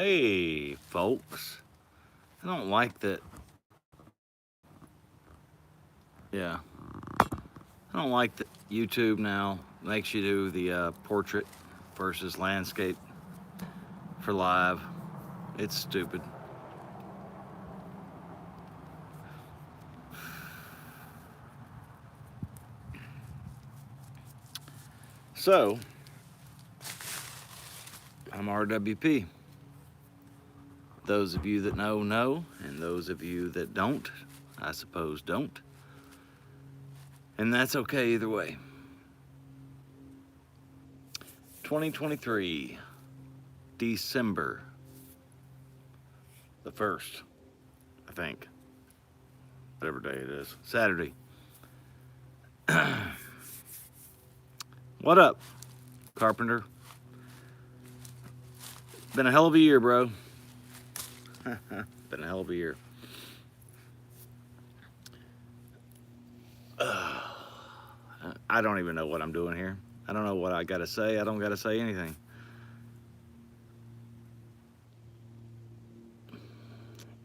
Hey, folks. I don't like that. Yeah. I don't like that YouTube now makes you do the portrait versus landscape for live. It's stupid. So, I'm RWP. Those of you that know, know. And those of you that don't, I suppose, don't. And that's okay either way. 2023, December the 1st, I think. Whatever day it is. Saturday. What up, Carpenter? Been a hell of a year, bro. Been a hell of a year. I don't even know what I'm doing here. I don't know what I gotta say. I don't gotta say anything.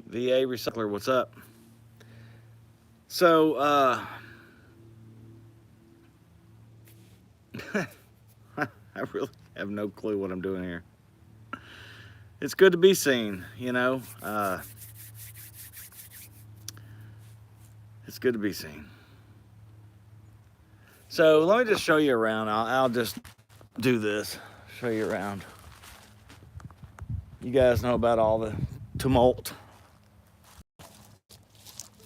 VA Recycler, what's up? So, I really have no clue what I'm doing here. It's good to be seen, you know. It's good to be seen. So let me just show you around. I'll just do this, show you around. You guys know about all the tumult. I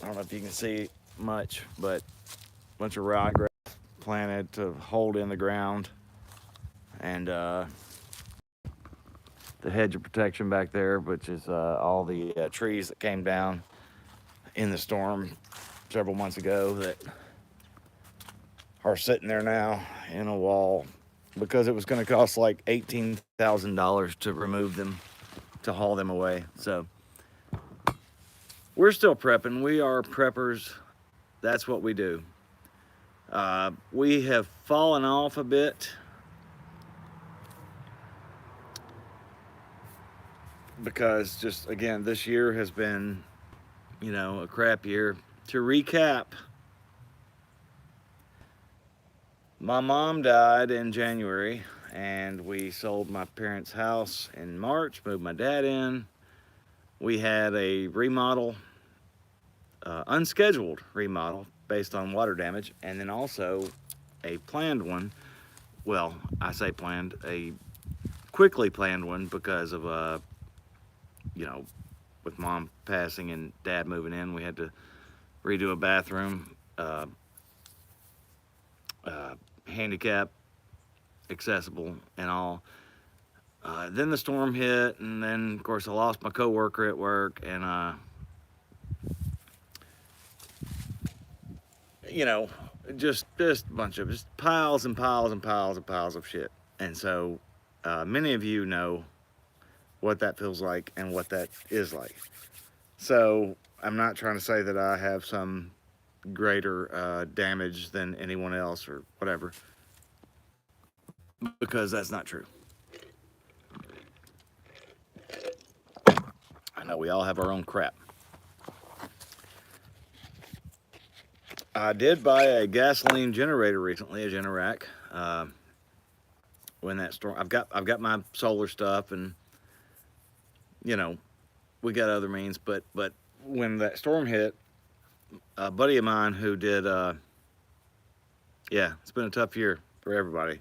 don't know if you can see much, but a bunch of ryegrass planted to hold in the ground, and the hedge of protection back there, which is all the trees that came down in the storm several months ago that are sitting there now in a wall because it was going to cost like $18,000 to remove them, to haul them away. So we're still prepping. We are preppers. That's what we do. We have fallen off a bit because just, again, this year has been, you know, a crap year. To recap, my mom died in January, and we sold my parents' house in March, moved my dad in. We had a remodel, unscheduled remodel based on water damage, and then also a planned one. Well, I say planned, a quickly planned one because of, you know, with mom passing and dad moving in, we had to redo a bathroom, handicap accessible and all. Then the storm hit, and then of course I lost my coworker at work, and you know, just a bunch of just piles and piles and piles and piles of shit. And so many of you know what that feels like and what that is like. So I'm not trying to say that I have some greater damage than anyone else or whatever, because that's not true. I know we all have our own crap. I did buy a gasoline generator recently, a Generac. When that storm, I've got my solar stuff, and you know, we got other means. But when that storm hit, a buddy of mine who did, yeah, it's been a tough year for everybody.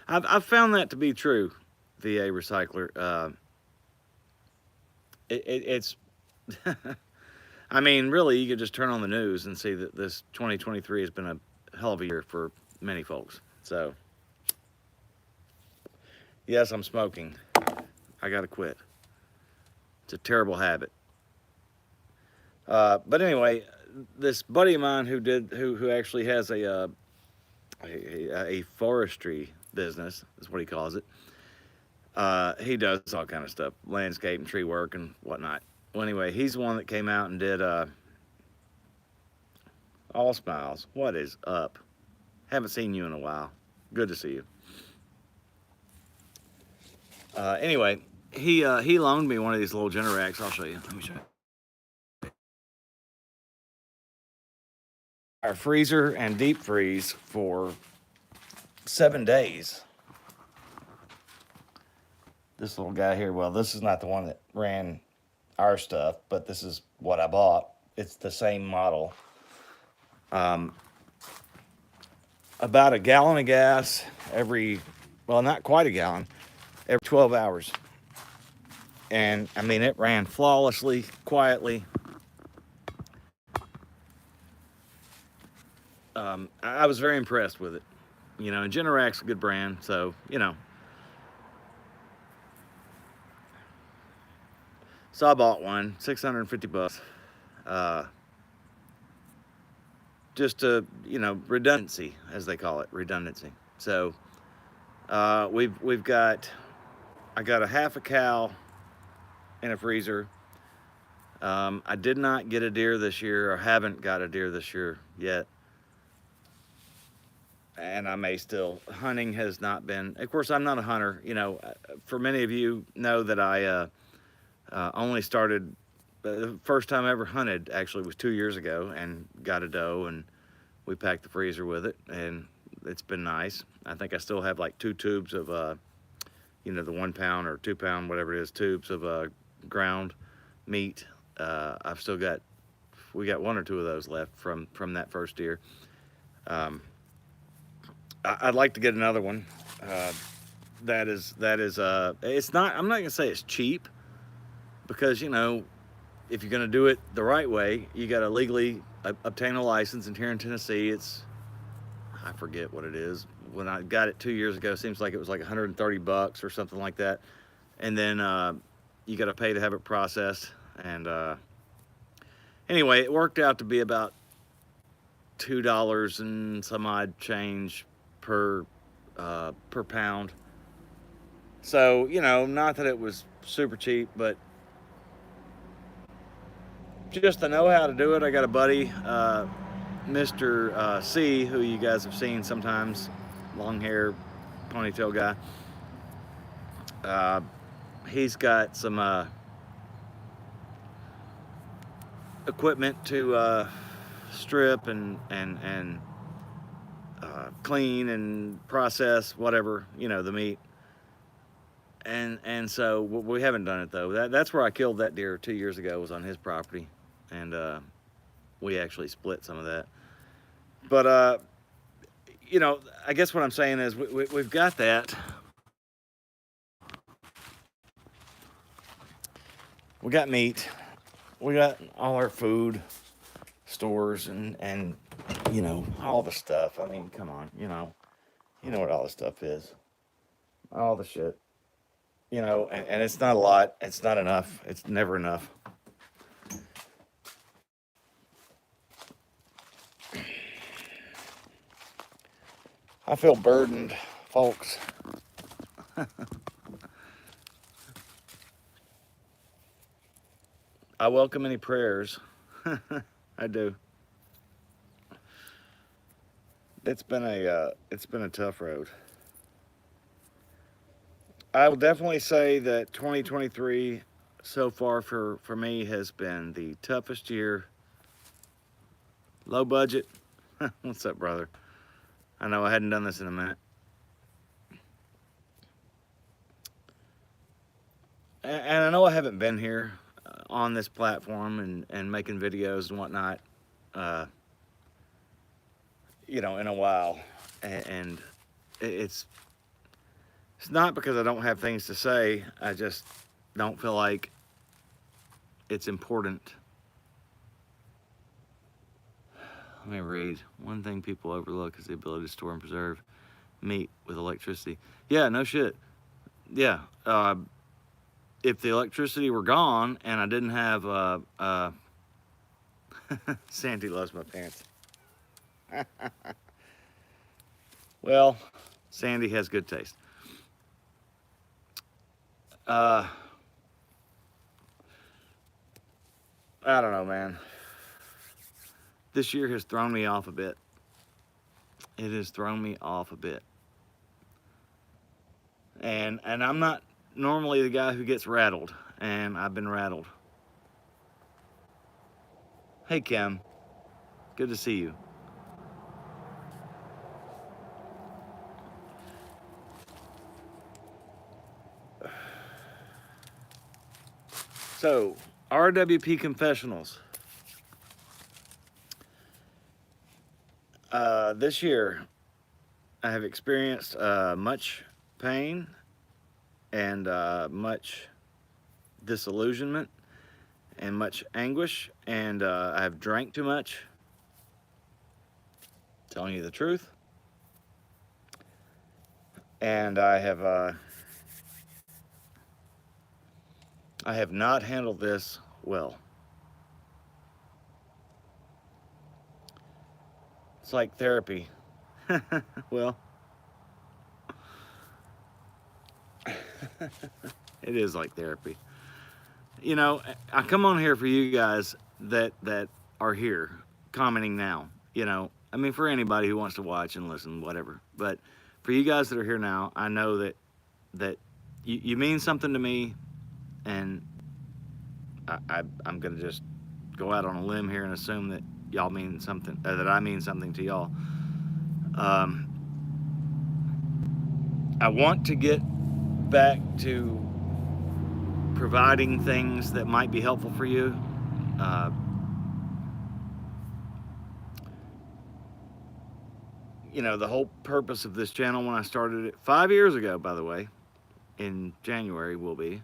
I've found that to be true. VA Recycler. It's I mean, really, you could just turn on the news and see that this 2023 has been a hell of a year for many folks. So, yes, I'm smoking. I gotta quit. It's a terrible habit. But anyway, this buddy of mine who actually has a forestry business, is what he calls it. He does all kind of stuff, landscape and tree work and whatnot. Well, anyway, he's the one that came out and did all smiles. What is up? Haven't seen you in a while. Good to see you. Anyway, he loaned me one of these little Generacs. I'll show you. Let me show you. Our freezer and deep freeze for 7 days. This little guy here, well, this is not the one that ran our stuff, but this is what I bought. It's the same model. About a gallon of gas every, well, not quite a gallon, every 12 hours. And I mean, it ran flawlessly, quietly. I was very impressed with it. You know, and Generac's a good brand, so, you know. So I bought one, 650 bucks. Just to, you know, redundancy, as they call it, redundancy. So we've got, I got a half a cow in a freezer. I did not get a deer this year, or haven't got a deer this year yet. And I may still. Hunting has not been, of course, I'm not a hunter. You know, for many of you know that I only started, the first time I ever hunted actually was 2 years ago, and got a doe, and we packed the freezer with it, and it's been nice. I think I still have like 2 tubes of, you know, the 1 pound or 2 pound, whatever it is, tubes of ground meat. I've still got, we got 1 or 2 of those left from that first deer. I'd like to get another one. That is, it's not, I'm not gonna say it's cheap, because, you know, if you're gonna do it the right way, you gotta legally obtain a license. And here in Tennessee, it's, I forget what it is. When I got it 2 years ago, it seems like it was like 130 bucks or something like that. And then you gotta pay to have it processed. And anyway, it worked out to be about $2 and some odd change per pound. So, you know, not that it was super cheap, but just to know how to do it. I got a buddy, Mr. C, who you guys have seen sometimes, long hair, ponytail guy. He's got some equipment to strip and clean and process whatever, you know, the meat. And so we haven't done it though. That's where I killed that deer 2 years ago, was on his property, and we actually split some of that. But you know, I guess what I'm saying is we've got that. We got meat. We got all our food stores and you know, all the stuff. I mean, come on, you know what all the stuff is. All the shit. You know, and it's not a lot. It's not enough. It's never enough. I feel burdened, folks. I welcome any prayers. I do. It's been a tough road. I will definitely say that 2023 so far for me has been the toughest year. Low budget. What's up, brother? I know I hadn't done this in a minute. And I know I haven't been here on this platform and making videos and whatnot, you know, in a while. And it's not because I don't have things to say. I just don't feel like it's important. Let me read. One thing people overlook is the ability to store and preserve meat with electricity. Yeah, no shit. Yeah. If the electricity were gone and I didn't have Sandy loves my pants. Well, Sandy has good taste. I don't know, man. This year has thrown me off a bit. It has thrown me off a bit. And I'm not normally the guy who gets rattled, and I've been rattled. Hey, Kim. Good to see you. So, RWP confessionals. This year, I have experienced much pain and much disillusionment and much anguish, and I have drank too much. Telling you the truth. And I have not handled this well. It's like therapy. Well, it is like therapy. You know, I come on here for you guys that are here commenting now. You know, I mean, for anybody who wants to watch and listen, whatever. But for you guys that are here now, I know that you mean something to me, and I'm gonna just go out on a limb here and assume that y'all mean something, that I mean something to y'all. I want to get back to providing things that might be helpful for you. You know, the whole purpose of this channel when I started it 5 years ago, by the way, in January will be,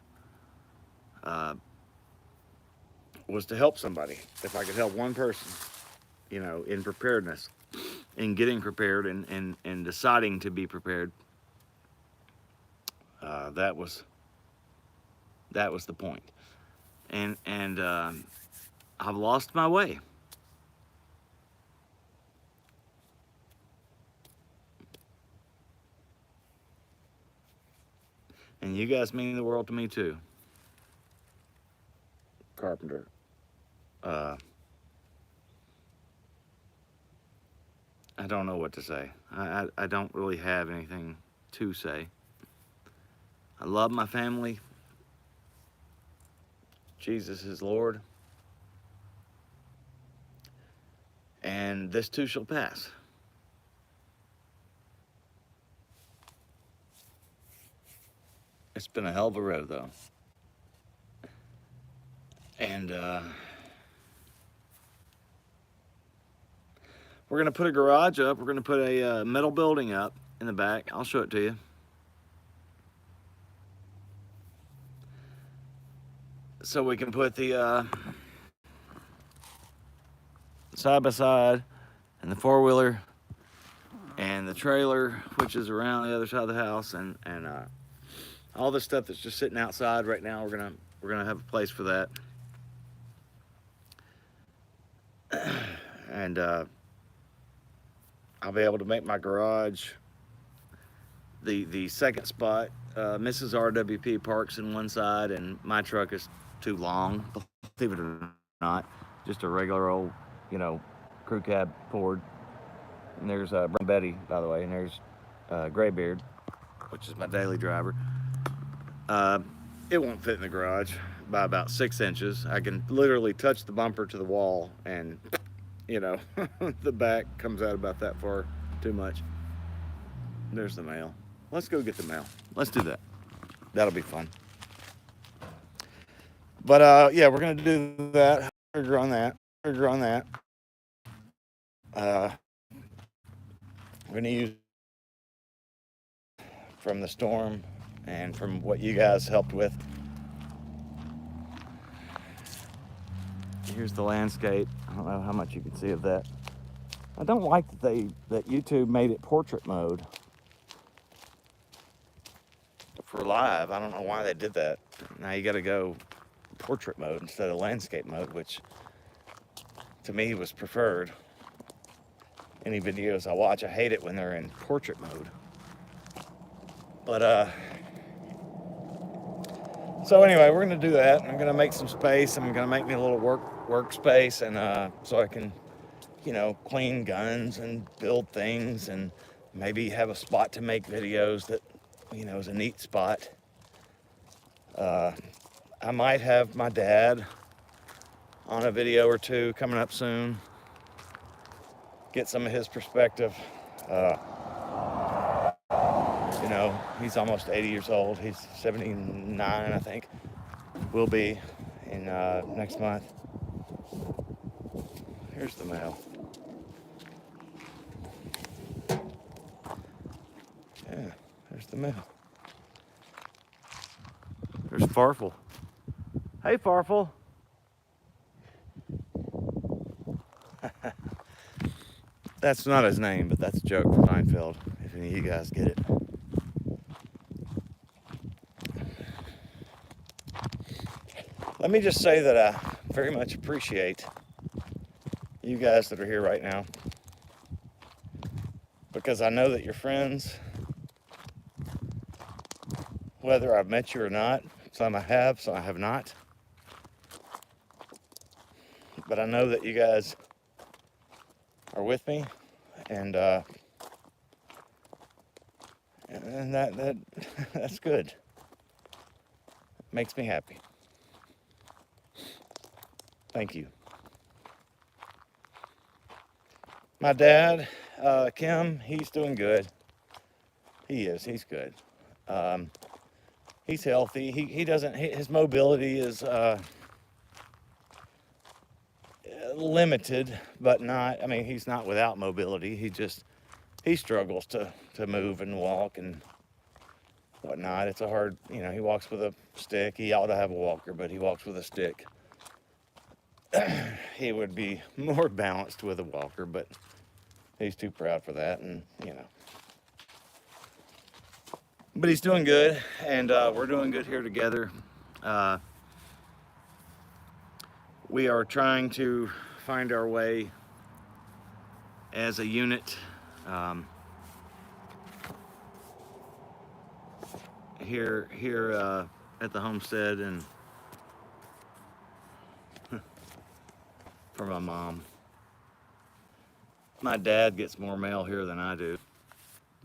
was to help somebody. If I could help one person, you know, in preparedness, in getting prepared and deciding to be prepared, that was the point. And I've lost my way. And you guys mean the world to me too. Carpenter. I don't know what to say. I don't really have anything to say. I love my family. Jesus is Lord. And this too shall pass. It's been a hell of a road, though. And we're going to put a garage up. We're going to put a metal building up in the back. I'll show it to you. So we can put the side-by-side and the four-wheeler and the trailer, which is around the other side of the house, and all this stuff that's just sitting outside right now. We're gonna have a place for that. And I'll be able to make my garage the second spot. Mrs. RWP parks in one side, and my truck is too long, believe it or not. Just a regular old, you know, crew cab Ford. And there's Betty, by the way, and there's Graybeard, which is my daily driver. It won't fit in the garage by about 6 inches. I can literally touch the bumper to the wall, and you know, the back comes out about that far. Too much. There's the mail. Let's go get the mail. Let's do that. That'll be fun. But yeah, we're gonna do that. Trigger on that. We're gonna use from the storm and from what you guys helped with. Here's the landscape. I don't know how much you can see of that. I don't like that YouTube made it portrait mode for live. I don't know why they did that. Now you got to go portrait mode instead of landscape mode, which to me was preferred. Any videos I watch, I hate it when they're in portrait mode. But so anyway, we're gonna do that. I'm gonna make some space. I'm gonna make me a little workspace, and so I can, you know, clean guns and build things, and maybe have a spot to make videos that, you know, is a neat spot. I might have my dad on a video or two coming up soon. Get some of his perspective. You know, he's almost 80 years old. He's 79, I think. Will be in next month. Here's the mail. Yeah, there's the mail. There's Farfel. Hey, Farfel. That's not his name, but that's a joke from Seinfeld, if any of you guys get it. Let me just say that I very much appreciate you guys that are here right now, because I know that you're friends, whether I've met you or not. Some I have, some I have not. But I know that you guys are with me, and that's good. Makes me happy. Thank you. My dad, Kim, he's doing good. He is. He's good. He's healthy. He doesn't. His mobility is limited, but not. I mean, he's not without mobility. He struggles to move and walk and whatnot. It's a hard. You know, he walks with a stick. He ought to have a walker, but he walks with a stick. He would be more balanced with a walker, but he's too proud for that, and you know. But he's doing good, and we're doing good here together. We are trying to find our way as a unit here at the homestead, and for my mom. My dad gets more mail here than I do.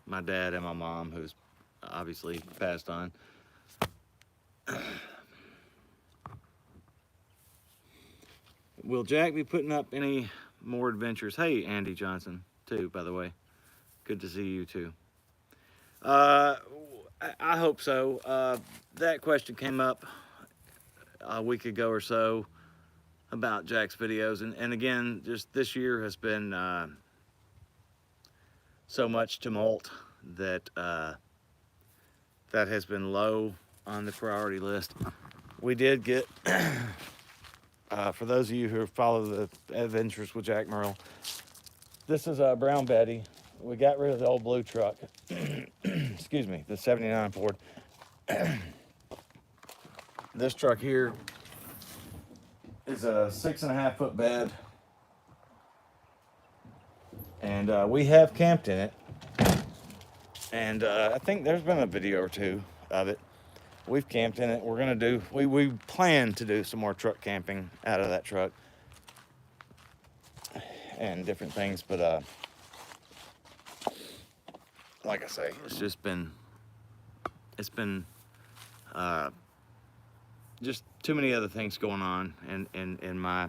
My dad and my mom, who's obviously passed on. Will Jack be putting up any more adventures? Hey, Andy Johnson, too, by the way. Good to see you, too. I hope so. That question came up a week ago or so about Jack's videos. And again, just this year has been so much tumult that that has been low on the priority list. We did get, for those of you who follow the adventures with Jack Merle, this is a Brown Betty. We got rid of the old blue truck. Excuse me, the 79 Ford. This truck here is a 6.5 foot bed. And we have camped in it. And I think there's been a video or two of it. We've camped in it. We're gonna do, we plan to do some more truck camping out of that truck and different things, but like I say, it's just been, just too many other things going on in my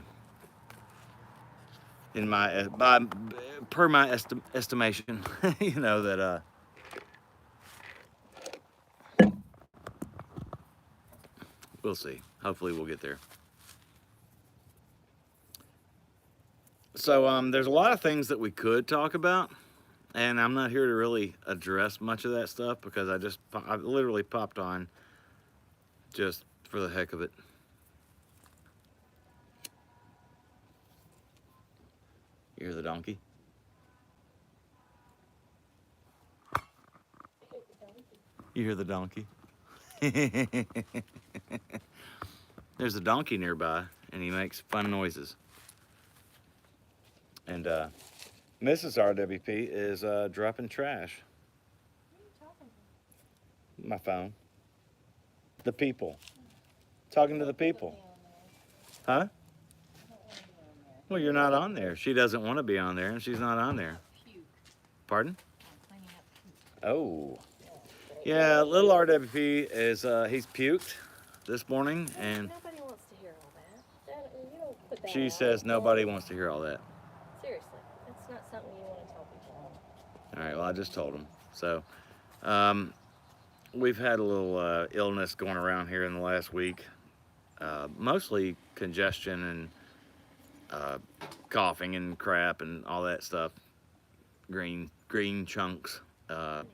per my estimation. You know that we'll see. Hopefully we'll get there. So there's a lot of things that we could talk about, and I'm not here to really address much of that stuff because I literally popped on just for the heck of it. You hear the donkey? You hear the donkey? There's a donkey nearby, and he makes fun noises. And Mrs. RWP is dropping trash. What are you talking about? My phone. The people. Talking to the people. Huh? Well, you're not on there. She doesn't want to be on there, and she's not on there. Puke. Pardon? I'm cleaning up puke. Oh. Yeah, little RWP is, he's puked. this morning, and Nobody wants to hear all that. You don't put that she out. says nobody wants to hear all that. Seriously, it's not something you want to tell people. All right, well, I just told them. So, we've had a little illness going around here in the last week, mostly congestion and coughing and crap and all that stuff. Green chunks. Pardon?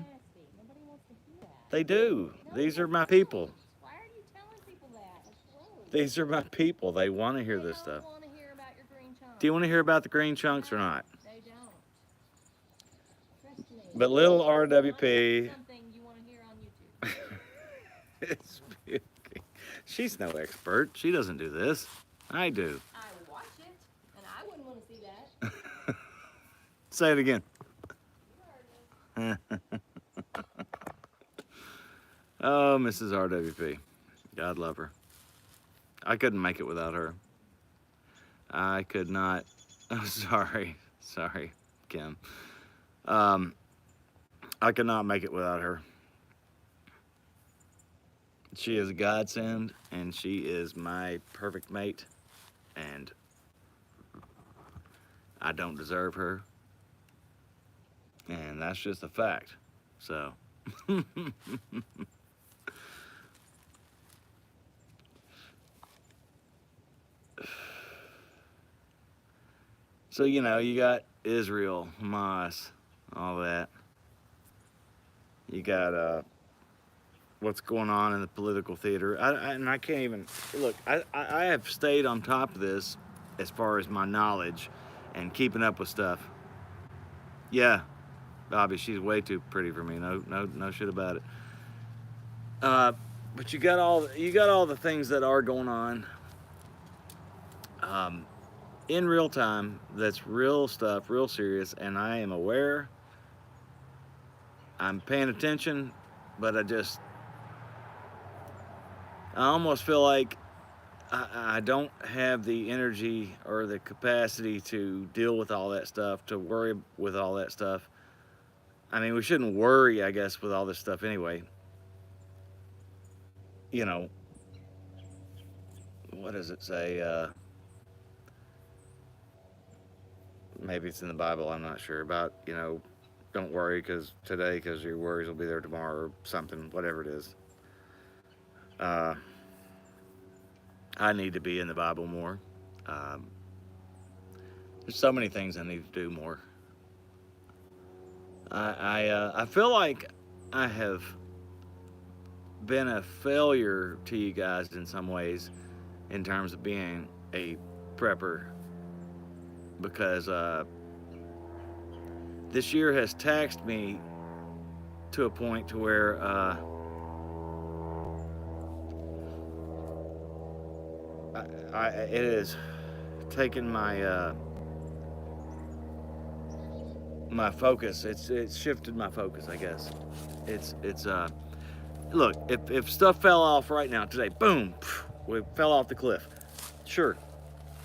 Nasty. Nobody wants to hear that. They do. These are my people. Why are you telling people that? That's gross. These are my people. They want to hear this They stuff. don't want to hear about your green chunks. Do you want to hear about the green chunks or not? They don't. Trust me. But little Unless RWP. it's something you want to hear on YouTube. It's spooky. She's no expert. She doesn't do this. I do. I watch it, and I wouldn't want to see that. Say it again. Oh, Mrs. RWP. God love her. I couldn't make it without her. I could not. Oh, sorry. Sorry, Kim. I could not make it without her. She is a godsend, and she is my perfect mate, and I don't deserve her, and that's just a fact. So so you know, you got Israel, Hamas, all that. You got what's going on in the political theater. And I can't even look. I have stayed on top of this as far as my knowledge and keeping up with stuff. Yeah, Bobby, she's way too pretty for me. No shit about it. But you got all the things that are going on in real time. That's real stuff, real serious, and I am aware. I'm paying attention, but I almost feel like I don't have the energy or the capacity to deal with all that stuff, to worry with all that stuff. I mean, we shouldn't worry, I guess, with all this stuff anyway. You know, what does it say? Maybe it's in the Bible, I'm not sure. About, don't worry because your worries will be there tomorrow or something, whatever it is. I need to be in the Bible more. There's so many things I need to do more. I feel like I have been a failure to you guys in some ways in terms of being a prepper, because this year has taxed me to a point to where it has taken my my focus. It's shifted my focus, I guess. It's look, if stuff fell off right now today, boom, we fell off the cliff. Sure,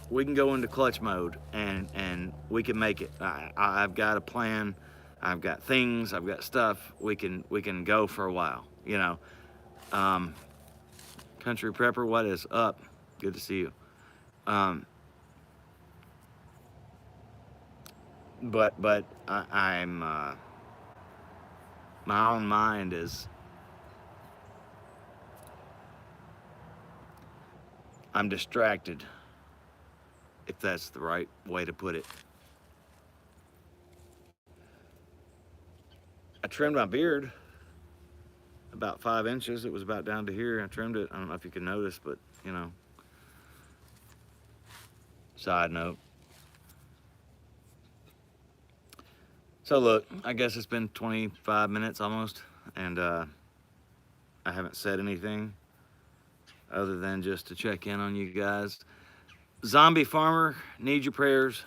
we can go into clutch mode and we can make it. I've got a plan. I've got things. I've got stuff. We can go for a while. Country Prepper, what is up? Good to see you. But I'm my own mind is, I'm distracted, if that's the right way to put it. I trimmed my beard about 5 inches. It was about down to here. I trimmed it. I don't know if you can notice, but side note. So look, I guess it's been 25 minutes almost, and I haven't said anything other than just to check in on you guys. Zombie Farmer, need your prayers.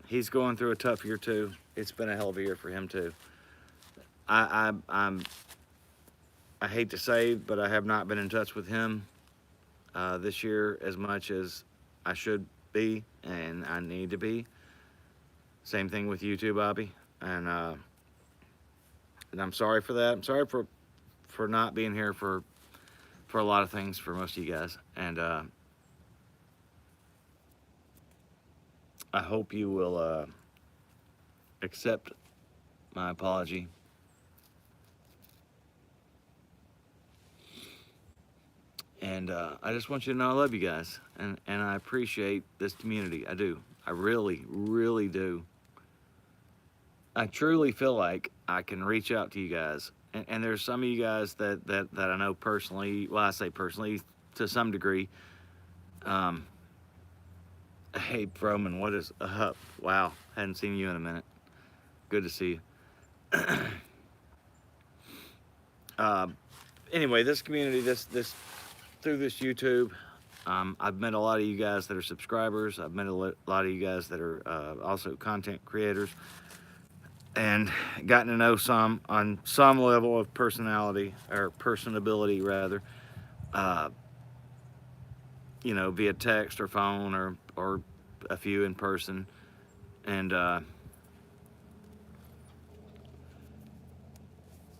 He's going through a tough year too. It's been a hell of a year for him too. I hate to say, but I have not been in touch with him this year as much as I should be and I need to be. Same thing with you too, Bobby. And I'm sorry for that. I'm sorry for for not being here for a lot of things for most of you guys, and I hope you will accept my apology. And I just want you to know I love you guys, and I appreciate this community. I do. I really, really do. I truly feel like I can reach out to you guys, and there's some of you guys that I know personally. Well, I say personally to some degree. Hey, Froman, what is up? Wow, hadn't seen you in a minute. Good to see you. Anyway, this community, this through this YouTube, I've met a lot of you guys that are subscribers. I've met a lot of you guys that are also content creators, and gotten to know some on some level of personality or personability rather. You know, via text or phone or a few in person, and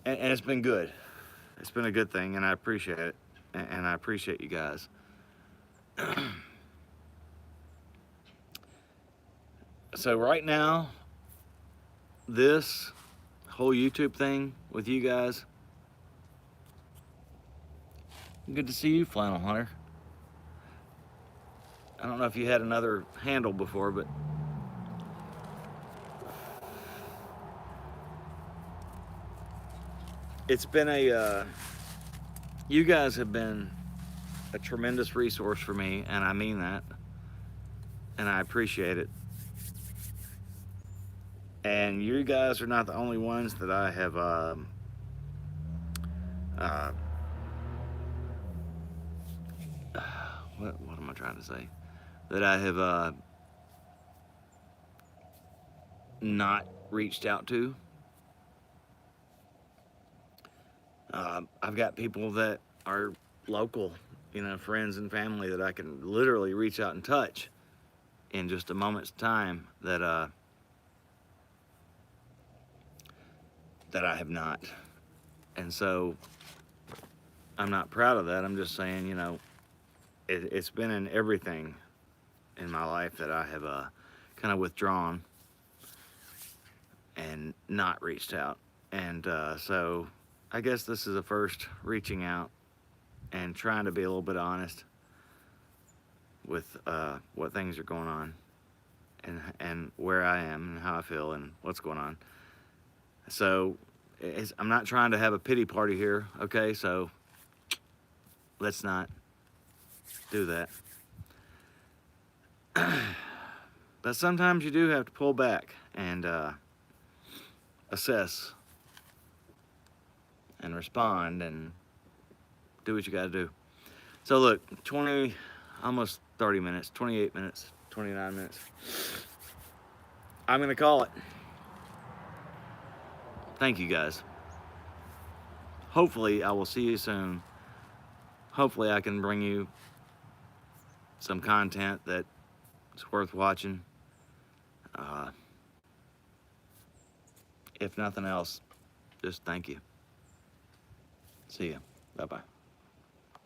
it's been good. It's been a good thing, and I appreciate it, and I appreciate you guys. So right now, this whole YouTube thing with you guys, good to see you, Flannel Hunter. I don't know if you had another handle before, but it's been you guys have been a tremendous resource for me, and I mean that, and I appreciate it. And you guys are not the only ones that I have what am I trying to say? That I have not reached out to. I've got people that are local, you know, friends and family that I can literally reach out and touch in just a moment's time that I have not. And so I'm not proud of that. I'm just saying, you know, it's been in everything in my life that I have kind of withdrawn and not reached out. And so I guess this is the first reaching out and trying to be a little bit honest with what things are going on and where I am and how I feel and what's going on. So I'm not trying to have a pity party here, okay? So let's not do that. But sometimes you do have to pull back and assess and respond and do what you got to do. So look, almost 30 minutes, 28 minutes, 29 minutes. I'm going to call it. Thank you guys. Hopefully I will see you soon. Hopefully I can bring you some content that's worth watching. If nothing else, just thank you. See ya. Bye-bye.